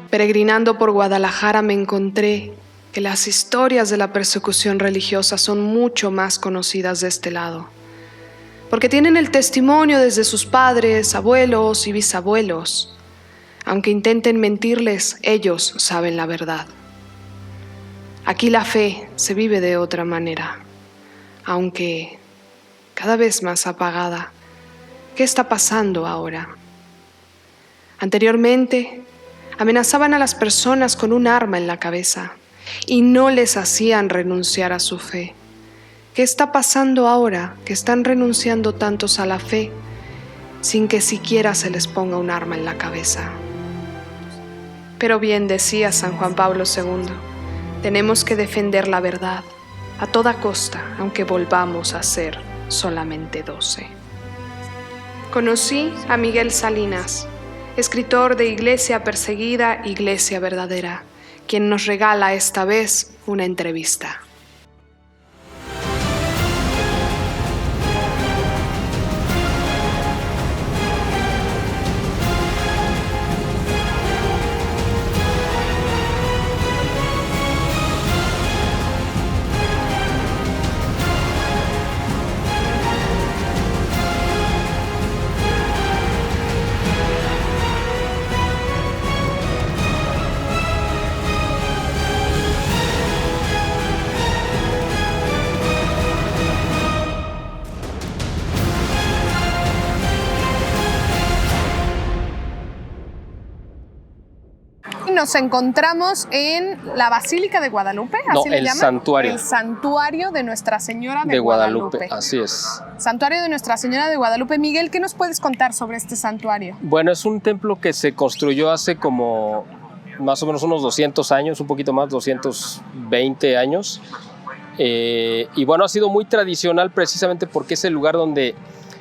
peregrinando por Guadalajara me encontré que las historias de la persecución religiosa son mucho más conocidas de este lado, porque tienen el testimonio desde sus padres, abuelos y bisabuelos. Aunque intenten mentirles, ellos saben la verdad. Aquí la fe se vive de otra manera, aunque cada vez más apagada. ¿Qué está pasando ahora? Anteriormente, amenazaban a las personas con un arma en la cabeza y no les hacían renunciar a su fe. ¿Qué está pasando ahora que están renunciando tantos a la fe sin que siquiera se les ponga un arma en la cabeza? Pero bien decía San Juan Pablo II, tenemos que defender la verdad a toda costa, aunque volvamos a ser solamente 12. Conocí a Miguel Salinas, escritor de Iglesia Perseguida, Iglesia Verdadera, quien nos regala esta vez una entrevista. Nos encontramos en la Basílica de Guadalupe, ¿así le llaman? Santuario. El Santuario de Nuestra Señora de Guadalupe. Así es. Santuario de Nuestra Señora de Guadalupe. Miguel, ¿qué nos puedes contar sobre este santuario? Bueno, es un templo que se construyó hace como más o menos unos 200 años, un poquito más, 220 años. Y bueno, ha sido muy tradicional precisamente porque es el lugar donde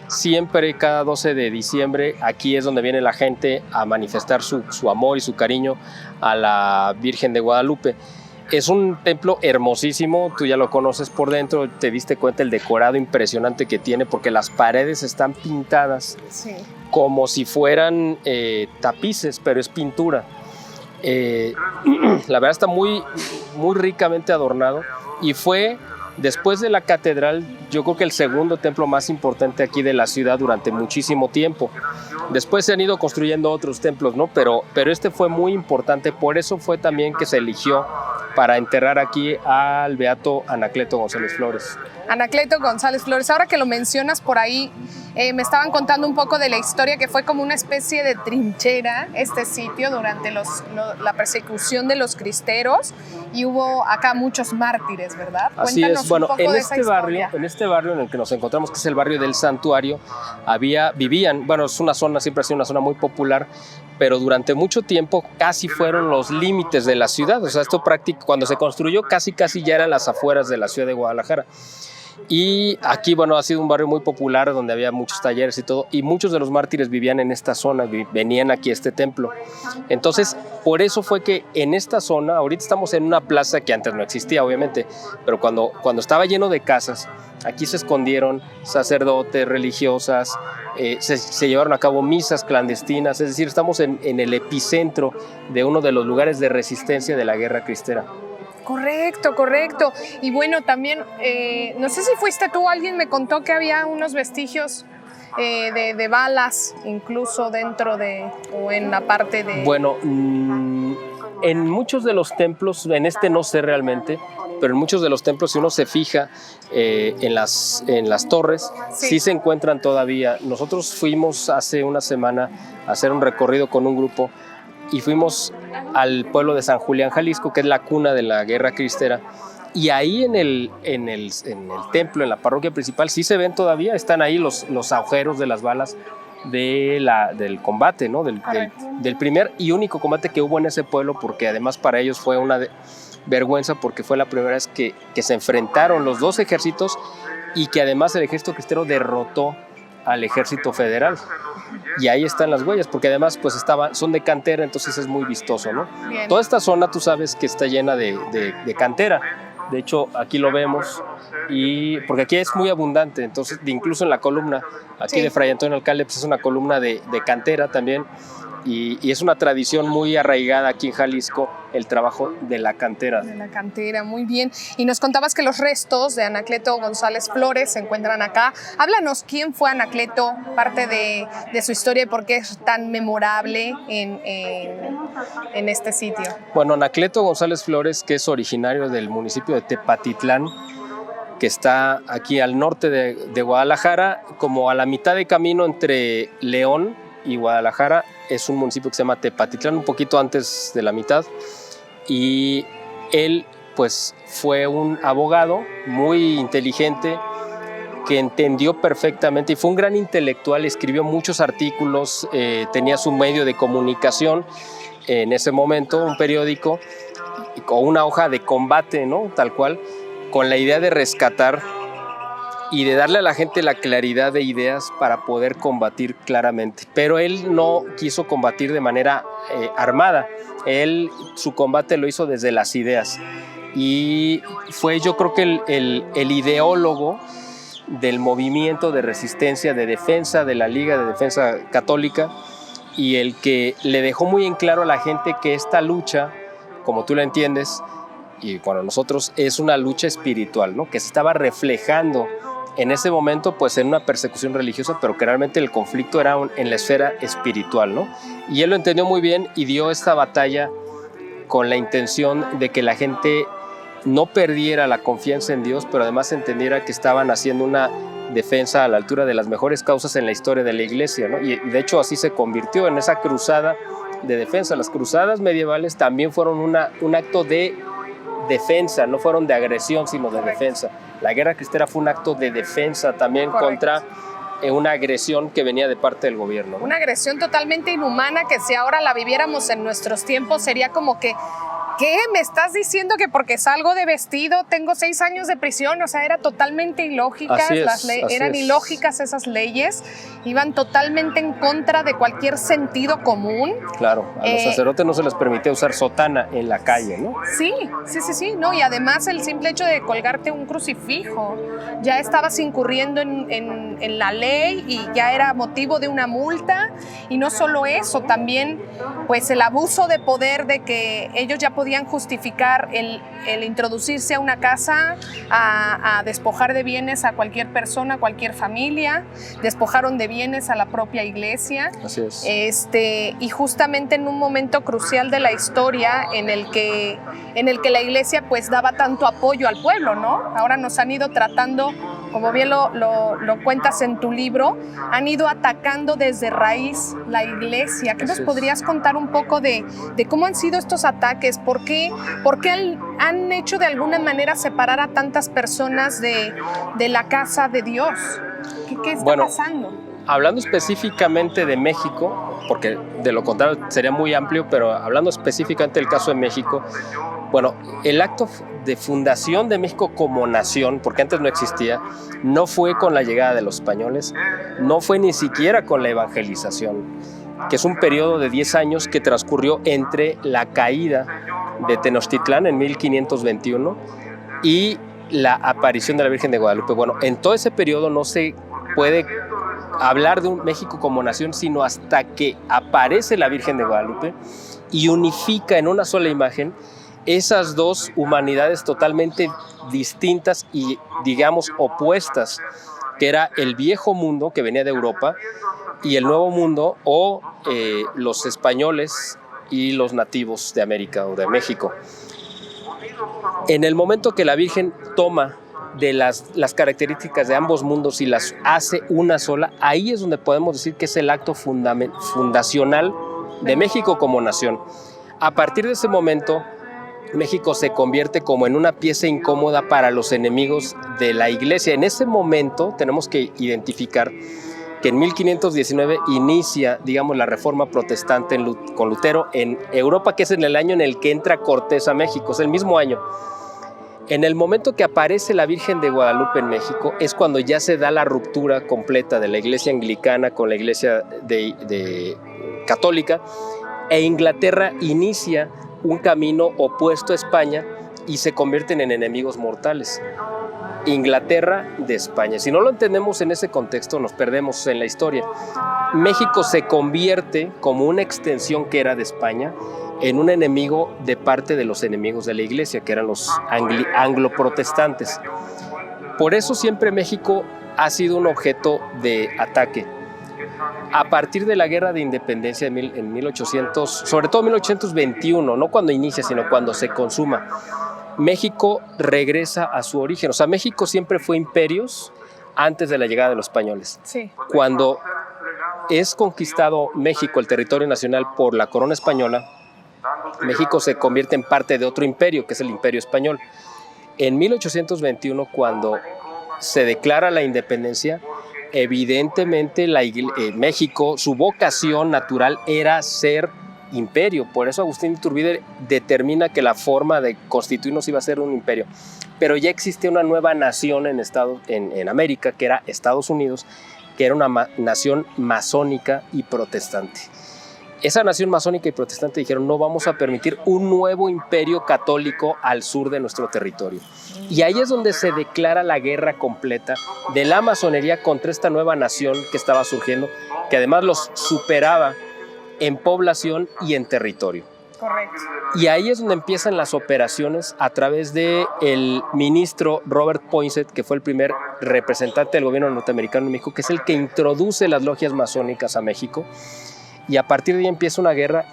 siempre, cada 12 de diciembre, aquí es donde viene la gente a manifestar su amor y su cariño a la Virgen de Guadalupe. Es un templo hermosísimo, tú ya lo conoces por dentro, te diste cuenta el decorado impresionante que tiene porque las paredes están pintadas como si fueran tapices, pero es pintura. La verdad está muy, muy ricamente adornado y fue... Después de la catedral, yo creo que el segundo templo más importante aquí de la ciudad durante muchísimo tiempo. Después se han ido construyendo otros templos, ¿no? Pero este fue muy importante, por eso fue también que se eligió para enterrar aquí al beato Anacleto González Flores. Anacleto González Flores, ahora que lo mencionas por ahí, me estaban contando un poco de la historia, que fue como una especie de trinchera este sitio durante la persecución de los cristeros, y hubo acá muchos mártires, ¿verdad? Así Cuéntanos es. Bueno, un poco de esa historia. En este barrio en el que nos encontramos, que es el barrio del Santuario, vivían, bueno, es una zona, siempre ha sido una zona muy popular, pero durante mucho tiempo casi fueron los límites de la ciudad. O sea, esto cuando se construyó casi ya eran las afueras de la ciudad de Guadalajara. Y aquí, bueno, ha sido un barrio muy popular donde había muchos talleres y todo, y muchos de los mártires vivían en esta zona, venían aquí a este templo. Entonces, por eso fue que en esta zona, ahorita estamos en una plaza que antes no existía, obviamente, pero cuando estaba lleno de casas, aquí se escondieron sacerdotes, religiosas, se llevaron a cabo misas clandestinas, es decir, estamos en el epicentro de uno de los lugares de resistencia de la guerra cristera. Correcto. Y bueno, también, no sé si fuiste tú, alguien me contó que había unos vestigios de balas, incluso dentro o en la parte de... Bueno, en muchos de los templos, en este no sé realmente, pero en muchos de los templos, si uno se fija en las torres, sí se encuentran todavía. Nosotros fuimos hace una semana a hacer un recorrido con un grupo y fuimos al pueblo de San Julián, Jalisco, que es la cuna de la guerra cristera, y ahí en el templo, en la parroquia principal, sí se ven todavía, están ahí los agujeros de las balas del combate, ¿no? del primer y único combate que hubo en ese pueblo, porque además para ellos fue una vergüenza, porque fue la primera vez que se enfrentaron los dos ejércitos, y que además el ejército cristero derrotó al ejército federal. Y ahí están las huellas, porque además pues son de cantera, entonces es muy vistoso, ¿no? Bien. Toda esta zona tú sabes que está llena de cantera. De hecho, aquí lo vemos, porque aquí es muy abundante, entonces incluso en la columna aquí de Fray Antonio Alcalde pues es una columna de cantera también. y es una tradición muy arraigada aquí en Jalisco el trabajo de la cantera. De la cantera, muy bien. Y nos contabas que los restos de Anacleto González Flores se encuentran acá. Háblanos quién fue Anacleto, parte de su historia y por qué es tan memorable en este sitio. Bueno, Anacleto González Flores, que es originario del municipio de Tepatitlán, que está aquí al norte de Guadalajara, como a la mitad de camino entre León y Guadalajara, es un municipio que se llama Tepatitlán, un poquito antes de la mitad, y él pues fue un abogado muy inteligente que entendió perfectamente y fue un gran intelectual, escribió muchos artículos, tenía su medio de comunicación en ese momento, un periódico o una hoja de combate, ¿no? Tal cual, con la idea de rescatar y de darle a la gente la claridad de ideas para poder combatir claramente. Pero él no quiso combatir de manera armada. Su combate lo hizo desde las ideas. Y fue, yo creo que el ideólogo del movimiento de resistencia, de defensa de la Liga de Defensa Católica, y el que le dejó muy en claro a la gente que esta lucha, como tú la entiendes, y bueno, nosotros, es una lucha espiritual, ¿no? Que se estaba reflejando en ese momento pues en una persecución religiosa, pero que realmente el conflicto era en la esfera espiritual, ¿no? Y él lo entendió muy bien y dio esta batalla con la intención de que la gente no perdiera la confianza en Dios, pero además entendiera que estaban haciendo una defensa a la altura de las mejores causas en la historia de la iglesia, ¿no? Y de hecho así se convirtió en esa cruzada de defensa. Las cruzadas medievales también fueron un acto de defensa, no fueron de agresión, sino de defensa. La guerra cristera fue un acto de defensa también contra una agresión que venía de parte del gobierno, ¿no? Una agresión totalmente inhumana que si ahora la viviéramos en nuestros tiempos sería como que, ¿qué? ¿Me estás diciendo que porque salgo de vestido tengo 6 años de prisión? O sea, era totalmente ilógica. Eran ilógicas esas leyes, iban totalmente en contra de cualquier sentido común. Claro, a los sacerdotes no se les permitía usar sotana en la calle, ¿no? Sí, no, y además el simple hecho de colgarte un crucifijo, ya estabas incurriendo en la ley y ya era motivo de una multa, y no solo eso, también pues el abuso de poder de que ellos ya podían justificar el introducirse a una casa a despojar de bienes a cualquier persona, a cualquier familia, despojaron de bienes a la propia iglesia. Así es. Y justamente en un momento crucial de la historia en el que la iglesia pues daba tanto apoyo al pueblo, ¿no? Ahora nos han ido tratando, como bien lo cuentas en tu libro, han ido atacando desde raíz la iglesia. ¿Qué nos podrías contar un poco de cómo han sido estos ataques? ¿Por qué han hecho de alguna manera separar a tantas personas de la casa de Dios? ¿Qué está pasando? Hablando específicamente de México, porque de lo contrario sería muy amplio, pero hablando específicamente del caso de México, bueno, el acto de fundación de México como nación, porque antes no existía, no fue con la llegada de los españoles, no fue ni siquiera con la evangelización, que es un periodo de 10 años que transcurrió entre la caída de Tenochtitlán en 1521 y la aparición de la Virgen de Guadalupe. Bueno, en todo ese periodo no se puede hablar de un México como nación, sino hasta que aparece la Virgen de Guadalupe y unifica en una sola imagen esas dos humanidades totalmente distintas y, digamos, opuestas, que era el viejo mundo que venía de Europa y el nuevo mundo, o los españoles y los nativos de América o de México. En el momento que la Virgen toma de las características de ambos mundos y las hace una sola, ahí es donde podemos decir que es el acto fundacional de México como nación. A partir de ese momento, México se convierte como en una pieza incómoda para los enemigos de la iglesia. En ese momento tenemos que identificar que en 1519 inicia, digamos, la reforma protestante con Lutero en Europa, que es en el año en el que entra Cortés a México, es el mismo año. En el momento que aparece la Virgen de Guadalupe en México es cuando ya se da la ruptura completa de la iglesia anglicana con la iglesia católica, e Inglaterra inicia un camino opuesto a España y se convierten en enemigos mortales. Inglaterra de España. Si no lo entendemos en ese contexto, nos perdemos en la historia. México se convierte como una extensión que era de España en un enemigo de parte de los enemigos de la Iglesia, que eran los anglo-protestantes. Por eso siempre México ha sido un objeto de ataque. A partir de la Guerra de Independencia en 1800, sobre todo 1821, no cuando inicia, sino cuando se consuma, México regresa a su origen. O sea, México siempre fue imperios antes de la llegada de los españoles. Sí. Cuando es conquistado México, el territorio nacional, por la corona española, México se convierte en parte de otro imperio, que es el Imperio Español. En 1821, cuando se declara la independencia, evidentemente México, su vocación natural era ser imperio. Por eso Agustín de Iturbide determina que la forma de constituirnos iba a ser un imperio. Pero ya existía una nueva nación en América, que era Estados Unidos, que era una nación masónica y protestante. Esa nación masónica y protestante dijeron: no vamos a permitir un nuevo imperio católico al sur de nuestro territorio. Y ahí es donde se declara la guerra completa de la masonería contra esta nueva nación que estaba surgiendo, que además los superaba en población y en territorio. Correcto. Y ahí es donde empiezan las operaciones a través del ministro Robert Poinsett, que fue el primer representante del gobierno norteamericano en México, que es el que introduce las logias masónicas a México. Y a partir de ahí empieza una guerra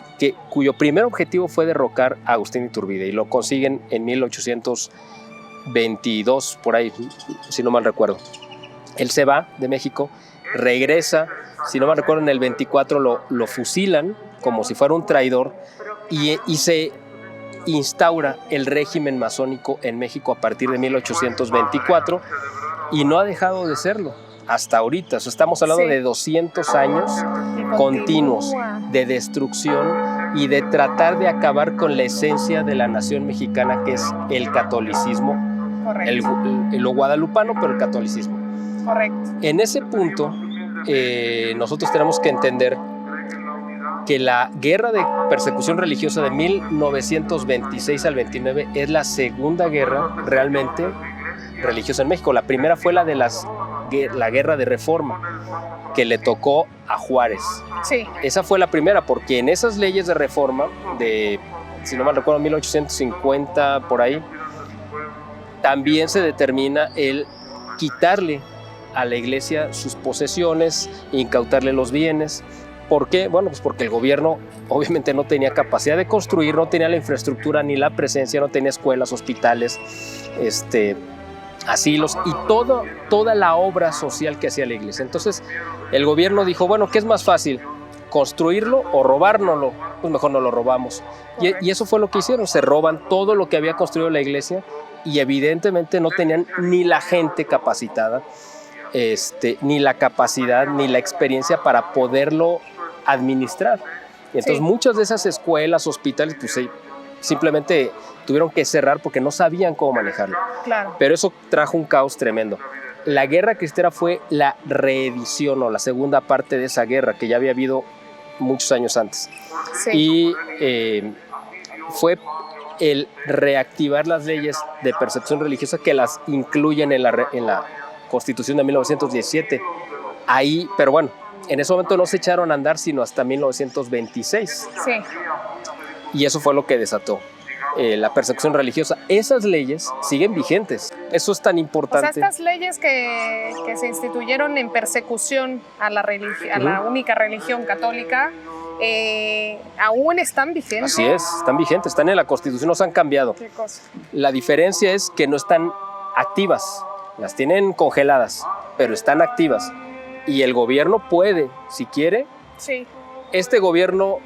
cuyo primer objetivo fue derrocar a Agustín de Iturbide, y lo consiguen en 1822, por ahí, si no mal recuerdo. Él se va de México, regresa, si no mal recuerdo, en el 24 lo fusilan como si fuera un traidor, y se instaura el régimen masónico en México a partir de 1824, y no ha dejado de serlo hasta ahorita. O sea, estamos hablando de 200 años continuos de destrucción y de tratar de acabar con la esencia de la nación mexicana, que es el catolicismo. Correcto. Lo guadalupano, pero el catolicismo. Correcto. En ese punto, nosotros tenemos que entender que la guerra de persecución religiosa de 1926 al 29 es la segunda guerra realmente religiosa en México. La primera fue la guerra de Reforma, que le tocó a Juárez. Sí. Esa fue la primera, porque en esas leyes de reforma de, si no mal recuerdo, 1850 por ahí, también se determina el quitarle a la iglesia sus posesiones, incautarle los bienes. ¿Por qué? Bueno, pues porque el gobierno obviamente no tenía capacidad de construir, no tenía la infraestructura ni la presencia, no tenía escuelas, hospitales, asilos y toda la obra social que hacía la iglesia. Entonces el gobierno dijo: bueno, ¿qué es más fácil? ¿Construirlo o robárnoslo? Pues mejor no lo robamos. Y eso fue lo que hicieron: se roban todo lo que había construido la iglesia, y evidentemente no tenían ni la gente capacitada, ni la capacidad ni la experiencia para poderlo administrar. Y entonces muchas de esas escuelas, hospitales, pues simplemente tuvieron que cerrar porque no sabían cómo manejarlo. Claro. Pero eso trajo un caos tremendo. La guerra cristera fue la reedición o la segunda parte de esa guerra que ya había habido muchos años antes. Sí. Y fue el reactivar las leyes de percepción religiosa, que las incluyen en la Constitución de 1917. Ahí, pero bueno, en ese momento no se echaron a andar sino hasta 1926. Sí. Y eso fue lo que desató la persecución religiosa. Esas leyes siguen vigentes. Eso es tan importante. O sea, estas leyes que se instituyeron en persecución a la única religión católica, aún están vigentes. Así es, están vigentes, están en la Constitución, no se han cambiado. ¿Qué cosa? La diferencia es que no están activas, las tienen congeladas, pero están activas. Y el gobierno puede, si quiere. Sí. Este gobierno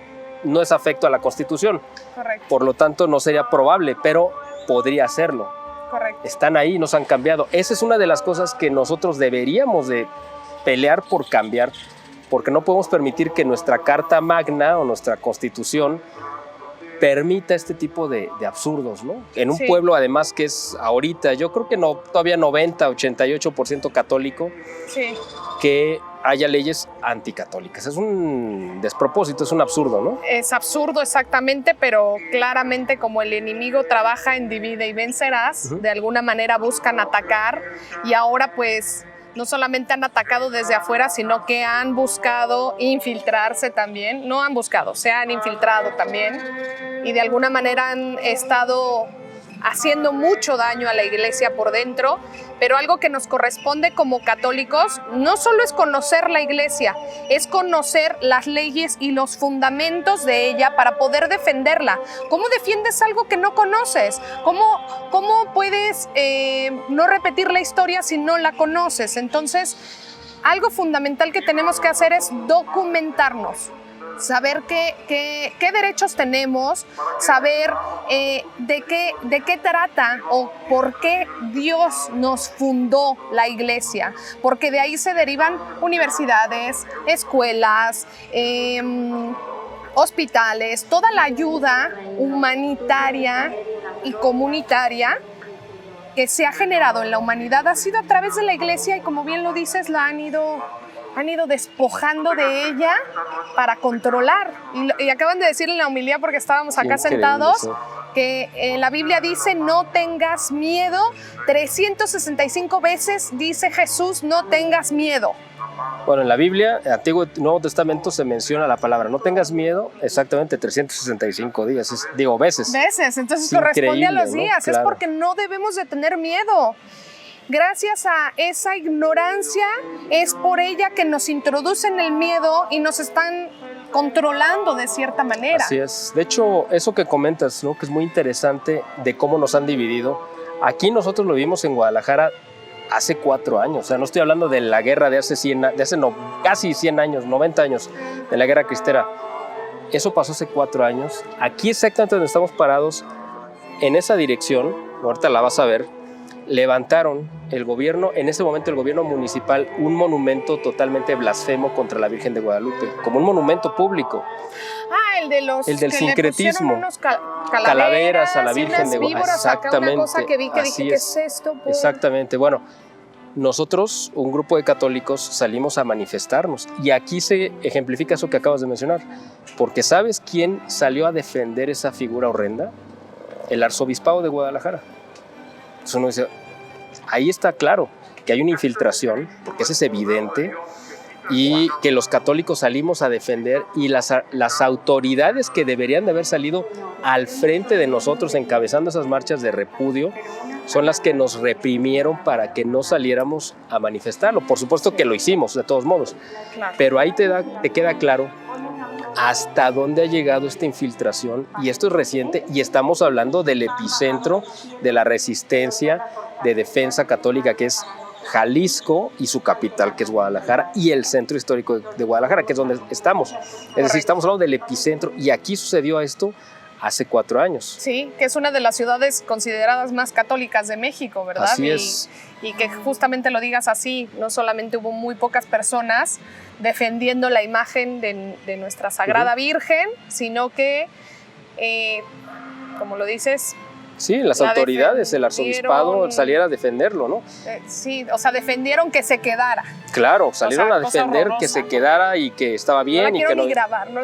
no es afecto a la Constitución. Correcto. Por lo tanto, no sería probable, pero podría hacerlo. Correcto. Están ahí, no se han cambiado. Esa es una de las cosas que nosotros deberíamos de pelear por cambiar, porque no podemos permitir que nuestra Carta Magna o nuestra Constitución permita este tipo de absurdos, ¿no? En un pueblo, además, que es ahorita, yo creo que todavía 90, 88% católico, sí, que haya leyes anticatólicas. Es un despropósito, es un absurdo, ¿no? Es absurdo exactamente, pero claramente como el enemigo trabaja en divide y vencerás, de alguna manera buscan atacar y ahora pues no solamente han atacado desde afuera, sino que han buscado infiltrarse también. No han buscado, se han infiltrado también y de alguna manera han estado haciendo mucho daño a la iglesia por dentro, pero algo que nos corresponde como católicos no solo es conocer la iglesia, es conocer las leyes y los fundamentos de ella para poder defenderla. ¿Cómo defiendes algo que no conoces? ¿Cómo puedes no repetir la historia si no la conoces? Entonces, algo fundamental que tenemos que hacer es documentarnos. Saber qué derechos tenemos, saber de qué trata o por qué Dios nos fundó la iglesia, porque de ahí se derivan universidades, escuelas, hospitales, toda la ayuda humanitaria y comunitaria que se ha generado en la humanidad ha sido a través de la iglesia y como bien lo dices, la han ido despojando de ella para controlar. Y acaban de decir en la homilía, porque estábamos acá sentados, que la Biblia dice no tengas miedo. 365 veces dice Jesús no tengas miedo. Bueno, en la Biblia, Antiguo y Nuevo Testamento, se menciona la palabra no tengas miedo exactamente 365 días, veces. Veces, entonces es corresponde a los días, ¿no? Claro. Es porque no debemos de tener miedo. Gracias a esa ignorancia, es por ella que nos introducen el miedo y nos están controlando de cierta manera. Así es. De hecho, eso que comentas, ¿no? Que es muy interesante de cómo nos han dividido. Aquí nosotros lo vimos en Guadalajara hace 4 años. O sea, no estoy hablando de la guerra de hace casi 100 años, 90 años, de la guerra cristera. Eso pasó hace 4 años. Aquí exactamente donde estamos parados, en esa dirección, ahorita la vas a ver, levantaron el gobierno, en ese momento el gobierno municipal, un monumento totalmente blasfemo contra la Virgen de Guadalupe, como un monumento público. Ah, el de los el del que sincretismo. Le pusieron unos calaveras a la Virgen de Guadalupe. Exactamente. Una cosa que vi que dije, ¿qué es esto? Pues? Exactamente. Bueno, nosotros, un grupo de católicos, salimos a manifestarnos y aquí se ejemplifica eso que acabas de mencionar, porque ¿sabes quién salió a defender esa figura horrenda? El arzobispado de Guadalajara. Entonces uno dice, ahí está claro que hay una infiltración, porque eso es evidente, y que los católicos salimos a defender y las autoridades que deberían de haber salido al frente de nosotros encabezando esas marchas de repudio son las que nos reprimieron para que no saliéramos a manifestarlo. Por supuesto que lo hicimos de todos modos, claro. Pero ahí te queda claro hasta dónde ha llegado esta infiltración, y esto es reciente, y estamos hablando del epicentro de la resistencia de defensa católica, que es Jalisco, y su capital, que es Guadalajara, y el centro histórico de Guadalajara, que es donde estamos. Es decir, estamos hablando del epicentro, y aquí sucedió esto hace 4 años. Sí, que es una de las ciudades consideradas más católicas de México, ¿verdad? Así es. Y que justamente lo digas así, no solamente hubo muy pocas personas defendiendo la imagen de nuestra Sagrada Virgen, sino que, como lo dices... Sí, las autoridades, el arzobispado saliera a defenderlo, ¿no? Sí, o sea, defendieron que se quedara. Claro, salieron a defender que se quedara y que estaba bien. No la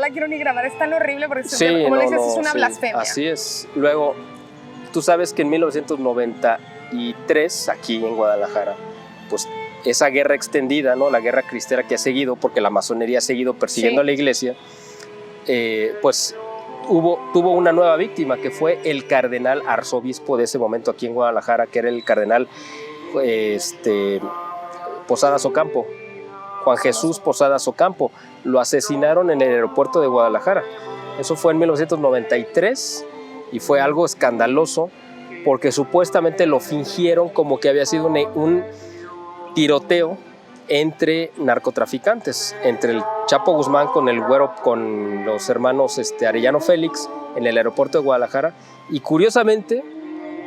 quiero ni grabar, es tan horrible porque, sí, como dices, es una blasfemia. Así es. Luego, tú sabes que en 1993, aquí en Guadalajara, pues esa guerra extendida, ¿no? La guerra cristera que ha seguido, porque la masonería ha seguido persiguiendo a la iglesia, pues... Tuvo una nueva víctima, que fue el cardenal arzobispo de ese momento aquí en Guadalajara, que era el cardenal Posadas Ocampo, Juan Jesús Posadas Ocampo. Lo asesinaron en el aeropuerto de Guadalajara. Eso fue en 1993 y fue algo escandaloso porque supuestamente lo fingieron como que había sido un tiroteo entre narcotraficantes, entre el Chapo Guzmán con el Güero, con los hermanos Arellano Félix en el aeropuerto de Guadalajara, y curiosamente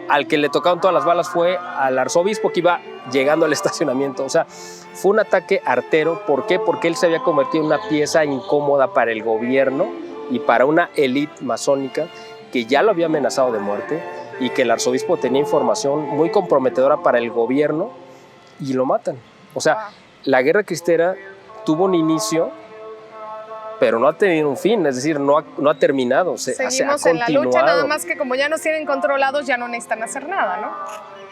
al que le tocaron todas las balas fue al arzobispo que iba llegando al estacionamiento. O sea, fue un ataque artero. ¿Por qué? Porque él se había convertido en una pieza incómoda para el gobierno y para una élite masónica que ya lo había amenazado de muerte, y que el arzobispo tenía información muy comprometedora para el gobierno, y lo matan. O sea, la guerra cristera tuvo un inicio, pero no ha tenido un fin, es decir, no ha terminado, Seguimos se ha en la continuado. lucha, nada más que como ya nos tienen controlados, ya no necesitan hacer nada, ¿no?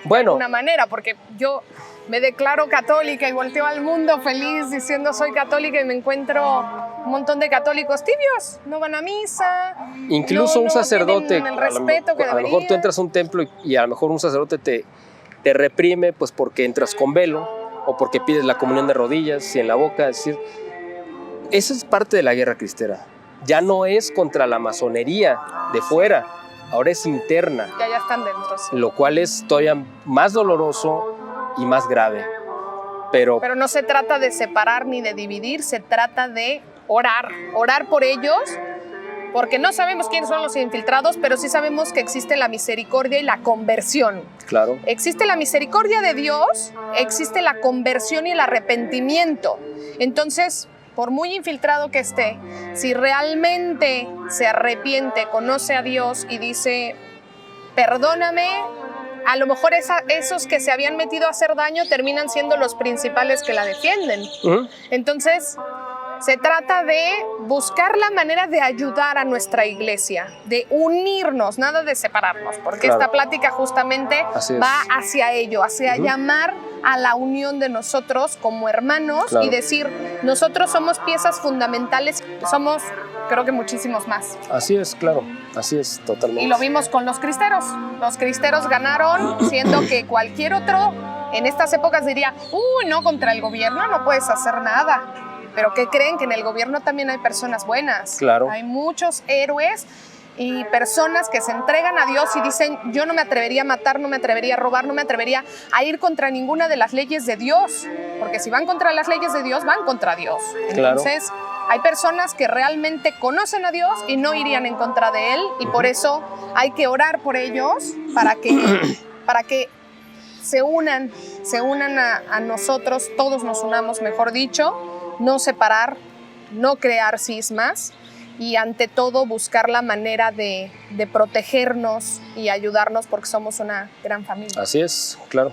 Bueno, De una manera, porque yo me declaro católica y volteo al mundo feliz diciendo soy católica y me encuentro un montón de católicos tibios, no van a misa. incluso un sacerdote, tienen el respeto que a lo mejor tú deberían. entras a un templo y a lo mejor un sacerdote te reprime pues porque entras con velo o porque pides la comunión de rodillas y en la boca, es decir, esa es parte de la guerra cristera. Ya no es contra la masonería de fuera, ahora es interna, Ya están dentro. Sí. lo cual es todavía más doloroso y más grave. Pero no se trata de separar ni de dividir, se trata de orar por ellos, porque no sabemos quiénes son los infiltrados, pero sí sabemos que existe la misericordia y la conversión. claro, Existe la misericordia de Dios, existe la conversión y el arrepentimiento. Entonces, por muy infiltrado que esté, si realmente se arrepiente, conoce a Dios y dice, perdóname, a lo mejor esos que se habían metido a hacer daño terminan siendo los principales que la defienden. Entonces, se trata de buscar la manera de ayudar a nuestra iglesia, de unirnos, nada de separarnos, porque Claro. esta plática justamente Así es. va hacia ello, hacia llamar a la unión de nosotros como hermanos Claro. y decir, nosotros somos piezas fundamentales, somos, creo que muchísimos más. así es, claro, así es, totalmente. Y lo vimos con los cristeros. Los cristeros ganaron, siendo que cualquier otro en estas épocas diría, no, contra el gobierno no puedes hacer nada. Pero ¿qué creen? Que en el gobierno también hay personas buenas. Claro. Hay muchos héroes y personas que se entregan a Dios y dicen, yo no me atrevería a matar, no me atrevería a robar, no me atrevería a ir contra ninguna de las leyes de Dios. Porque si van contra las leyes de Dios, van contra Dios. Claro. Entonces, hay personas que realmente conocen a Dios y no irían en contra de Él. Y por eso hay que orar por ellos para que se unan a nosotros, todos nos unamos, mejor dicho, no separar, no crear cismas y ante todo buscar la manera de protegernos y ayudarnos porque somos una gran familia. Así es, claro.